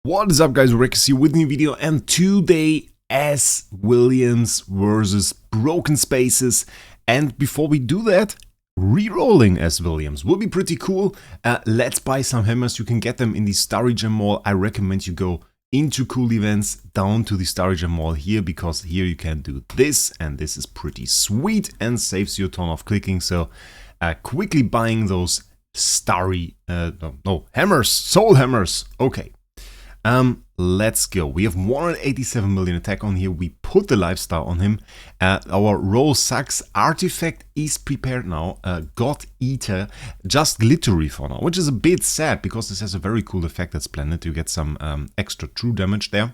What is up, guys? Wraec here with a new video, and today as Williams versus Broken Spaces. And before we do that, re-rolling as Williams will be pretty cool. Let's buy some hammers. You can get them in the Starry Gem Mall. I recommend you go into cool events down to the Starry Gem Mall here, because here you can do this, and this is pretty sweet and saves you a ton of clicking. So quickly buying those starry hammers, soul hammers. Okay. Let's go. We have 187 million attack on here. We put the lifestyle on him. Our roll sucks. Artifact is prepared now. God Eater, just glittery for now, which is a bit sad because this has a very cool effect at Splendid. You get some extra true damage there.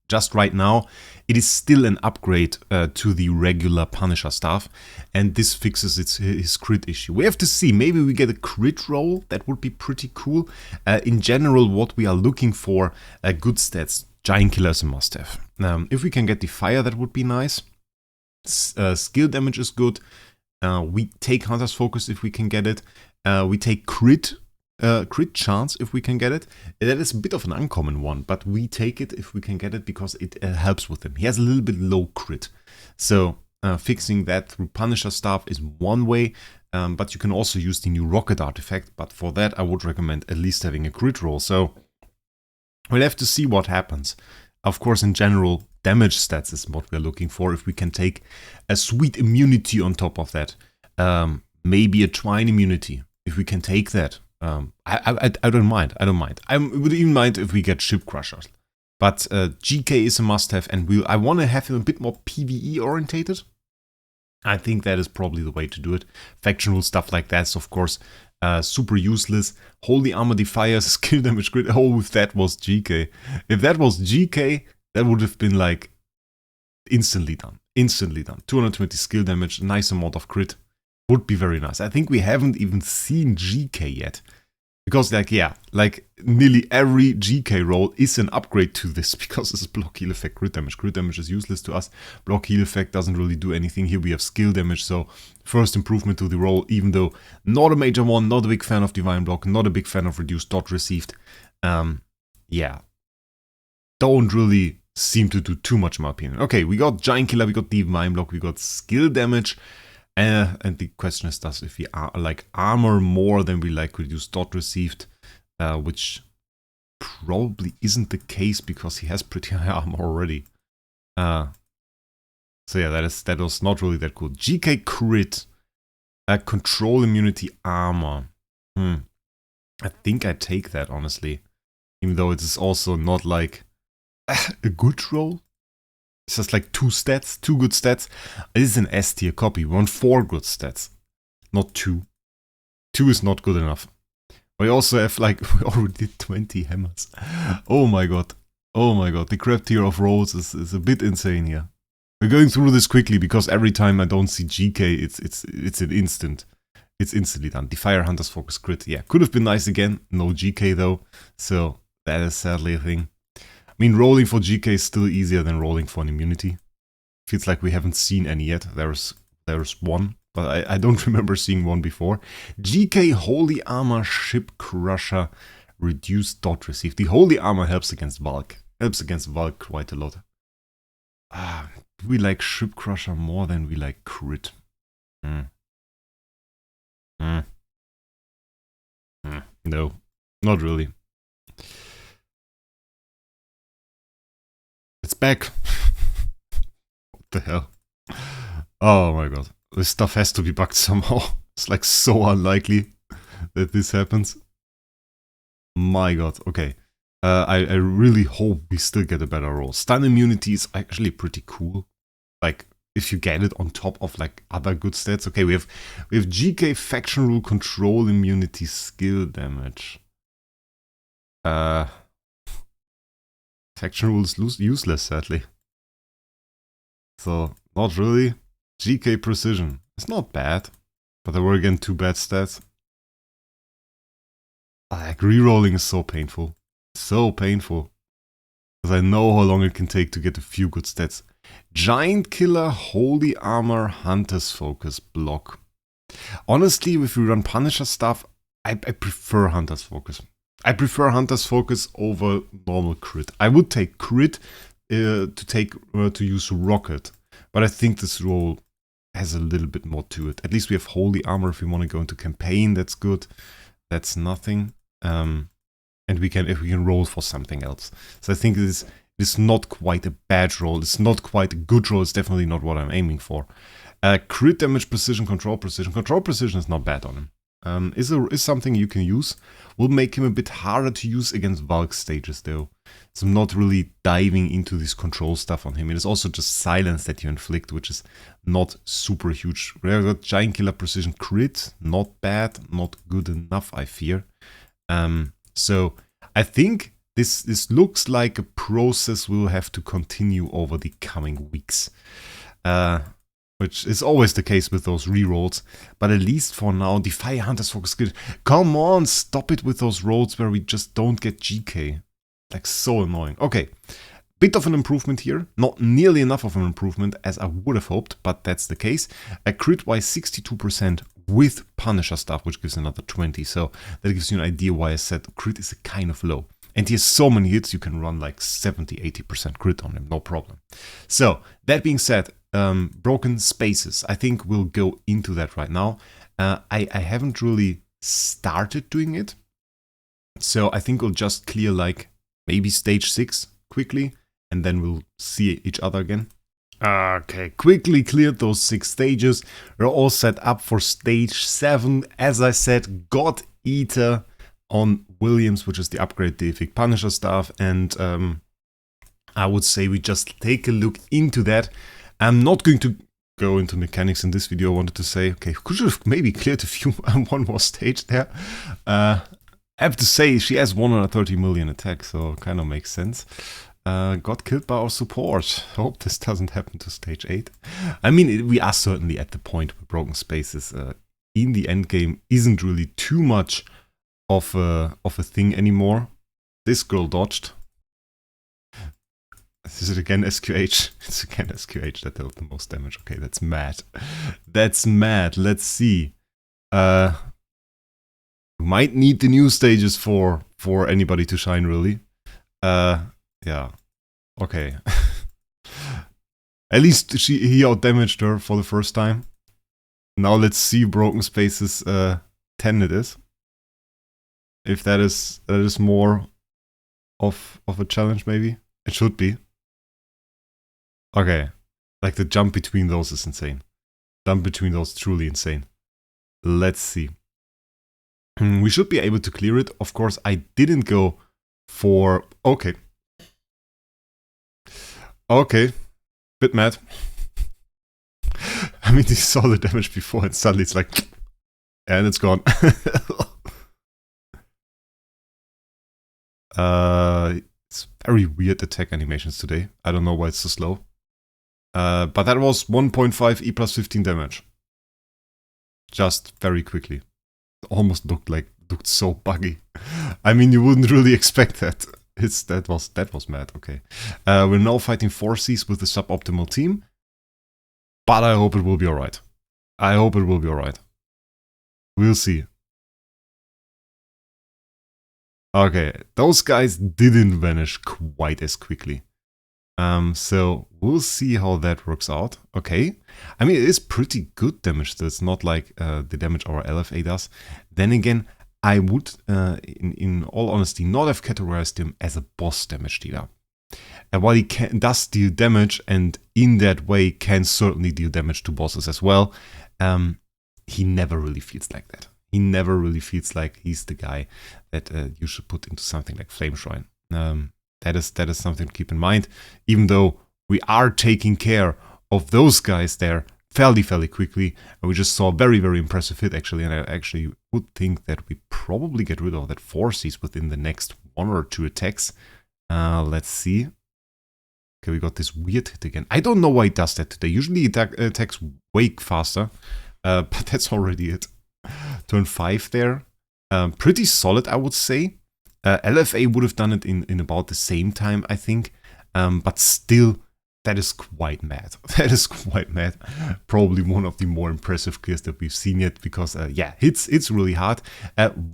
Just right now, it is still an upgrade to the regular Punisher staff, and this fixes his crit issue. We have to see, maybe we get a crit roll. That would be pretty cool. In general, what we are looking for, good stats. Giant Killer is a must-have. If we can get the fire, that would be nice. Skill damage is good. We take Hunter's Focus if we can get it. We take crit chance if we can get it. That is a bit of an uncommon one, but we take it if we can get it because it helps with him. He has a little bit low crit, so fixing that through Punisher staff is one way, but you can also use the new rocket artifact, but for that I would recommend at least having a crit roll. So we'll have to see what happens. Of course, in general, damage stats is what we're looking for. If we can take a sweet immunity on top of that, maybe a twine immunity, if we can take that, I don't mind. I would even mind if we get Ship Crushers. But GK is a must-have, and I want to have him a bit more PvE orientated. I think that is probably the way to do it. Faction rule stuff like that's of course super useless. Holy Armor Defiers, skill damage crit. Oh, if that was GK. If that was GK, that would have been like instantly done. 220 skill damage, nice amount of crit. Would be very nice. I think we haven't even seen GK yet. Because nearly every GK roll is an upgrade to this, because it's block heal effect, crit damage. Crit damage is useless to us. Block heal effect doesn't really do anything. Here we have skill damage, so first improvement to the roll, even though not a major one, not a big fan of Divine Block, not a big fan of reduced dot received. Yeah. Don't really seem to do too much in my opinion. Okay, we got Giant Killer, we got Divine Block, we got skill damage. And the question is, if we armor more than we reduce dot received, which probably isn't the case because he has pretty high armor already. So yeah, that was not really that cool. GK crit, control immunity armor. I think I take that honestly, even though it is also not like a good roll. It's just like two good stats. This is an S tier copy. We want 4 good stats, not 2. 2 is not good enough. We also have we already did 20 hammers. Oh my god. The crap tier of rolls is a bit insane here. We're going through this quickly because every time I don't see GK, it's an instant. It's instantly done. The Fire Hunter's Focus crit. Yeah, could have been nice again. No GK though. So that is sadly a thing. I mean, rolling for GK is still easier than rolling for an immunity. Feels like we haven't seen any yet. There's one, but I don't remember seeing one before. GK Holy Armor, Ship Crusher, reduced dot received. The Holy Armor helps against Valk. Helps against Valk quite a lot. We like Ship Crusher more than we like crit. No, not really. It's back. What the hell? Oh my god. This stuff has to be bugged somehow. It's like so unlikely that this happens. My god. Okay. I really hope we still get a better roll. Stun immunity is actually pretty cool. Like, if you get it on top of other good stats. Okay, we have GK faction rule, control immunity, skill damage. Faction rule is useless, sadly. So, not really. GK precision. It's not bad. But there were again 2 bad stats. Rerolling is so painful. So painful. Because I know how long it can take to get a few good stats. Giant Killer, Holy Armor, Hunter's Focus, Block. Honestly, if we run Punisher stuff, I prefer Hunter's Focus. I prefer Hunter's Focus over normal crit. I would take crit to use Rocket, but I think this role has a little bit more to it. At least we have Holy Armor if we want to go into campaign. That's good. That's nothing. And if we can roll for something else. So I think it's not quite a bad roll. It's not quite a good roll. It's definitely not what I'm aiming for. Crit damage, precision, control precision. Control precision is not bad on him. Is something you can use. Will make him a bit harder to use against Valk stages though. So I'm not really diving into this control stuff on him. It is also just silence that you inflict, which is not super huge. Giant Killer Precision crit, not bad, not good enough, I fear. So I think this looks like a process we'll have to continue over the coming weeks. Which is always the case with those rerolls. But at least for now, Defy Hunter's Focus good. Come on, stop it with those rolls where we just don't get GK. Like, so annoying. Okay, bit of an improvement here. Not nearly enough of an improvement as I would have hoped, but that's the case. A crit-wise 62% with Punisher stuff, which gives another 20. So that gives you an idea why I said crit is kind of low. And he has so many hits, you can run like 70-80% crit on him, no problem. So, that being said, broken spaces. I think we'll go into that right now. I haven't really started doing it. So I think we'll just clear like maybe stage 6 quickly. And then we'll see each other again. Okay, quickly cleared those 6 stages. We're all set up for stage 7. As I said, God Eater on Williams, which is the upgrade Deific Punisher staff. And I would say we just take a look into that. I'm not going to go into mechanics in this video. I wanted to say, okay, could you have maybe cleared one more stage there? I have to say, she has 130 million attack, so kind of makes sense. Got killed by our support. Hope this doesn't happen to stage 8. I mean, we are certainly at the point where broken spaces in the end game isn't really too much of a thing anymore. This girl dodged. Is it again SQH? It's again SQH that dealt the most damage. Okay, that's mad. That's mad. Let's see. We might need the new stages for anybody to shine, really. Yeah. Okay. At least he outdamaged her for the first time. Now let's see broken spaces 10 it is. If that is more of a challenge, maybe. It should be. Okay, like the jump between those is insane. Jump between those truly insane. Let's see. We should be able to clear it. Of course, I didn't go for... Okay. Okay. Bit mad. I mean, he saw the damage before and suddenly it's like... And it's gone. It's very weird attack animations today. I don't know why it's so slow. But that was 1.5 E plus 15 damage. Just very quickly. Almost looked so buggy. I mean, you wouldn't really expect that. That was mad. Okay. We're now fighting 4Cs with the suboptimal team. But I hope it will be alright. I hope it will be alright. We'll see. Okay, those guys didn't vanish quite as quickly. So we'll see how that works out. Okay, I mean, it is pretty good damage. So it's not like the damage our LFA does. Then again, I would, in all honesty, not have categorized him as a boss damage dealer. And while he does deal damage, and in that way can certainly deal damage to bosses as well, he never really feels like that. He never really feels like he's the guy that you should put into something like Flame Shrine. That is something to keep in mind, even though we are taking care of those guys there fairly quickly. And we just saw a very impressive hit actually, and I actually would think that we probably get rid of that 4Cs within the next 1 or 2 attacks. Let's see. Okay, we got this weird hit again. I don't know why he does that today. Usually he attacks way faster, but that's already it. Turn 5 there. Pretty solid, I would say. LFA would have done it in about the same time, I think. But still, That is quite mad. That is quite mad. Probably one of the more impressive kills that we've seen yet, because yeah, it's really hard.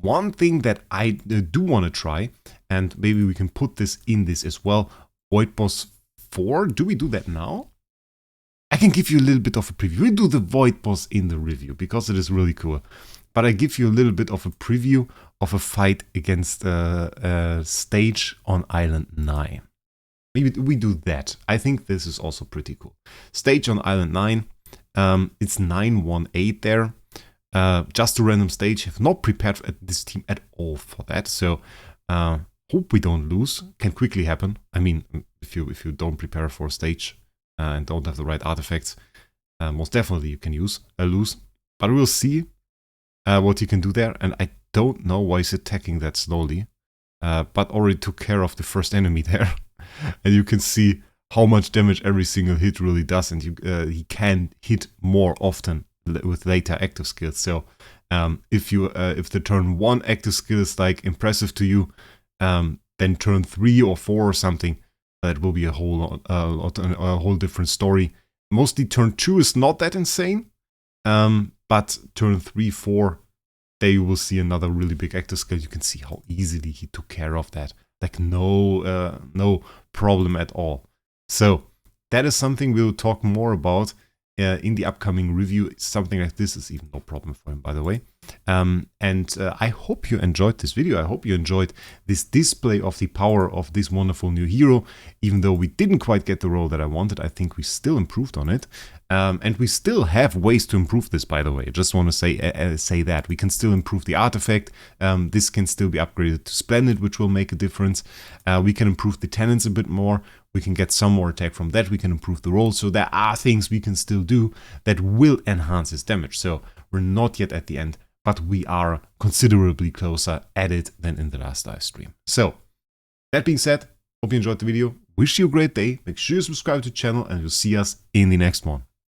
One thing that I do want to try, and maybe we can put this in this as well, Void Boss 4. Do we do that now? I can give you a little bit of a preview. We'll do the Void Boss in the review, because it is really cool. But I give you a little bit of a preview of a fight against a stage on Island 9. Maybe we do that. I think this is also pretty cool. Stage on Island 9. It's 918 there. Just a random stage. Have not prepared this team at all for that. So hope we don't lose. Can quickly happen. I mean, if you don't prepare for a stage and don't have the right artifacts, most definitely you can lose. But we'll see what you can do there. And I don't know why he's attacking that slowly. But already took care of the first enemy there. And you can see how much damage every single hit really does, and he can hit more often with later active skills. So if the turn 1 active skill is like impressive to you, then turn 3 or 4 or something, that will be a whole different story. Mostly turn 2 is not that insane, but turn 3, 4, there you will see another really big active skill. You can see how easily he took care of that. Like no problem at all. So that is something we'll talk more about in the upcoming review. Something like this is even no problem for him, by the way. I hope you enjoyed this video. I hope you enjoyed this display of the power of this wonderful new hero. Even though we didn't quite get the role that I wanted, I think we still improved on it. And we still have ways to improve this, by the way. I just want to say that. We can still improve the artifact. This can still be upgraded to Splendid, which will make a difference. We can improve the tenants a bit more. We can get some more attack from that. We can improve the roll. So there are things we can still do that will enhance his damage. So we're not yet at the end, but we are considerably closer at it than in the last live stream. So that being said, hope you enjoyed the video. Wish you a great day. Make sure you subscribe to the channel, and you'll see us in the next one.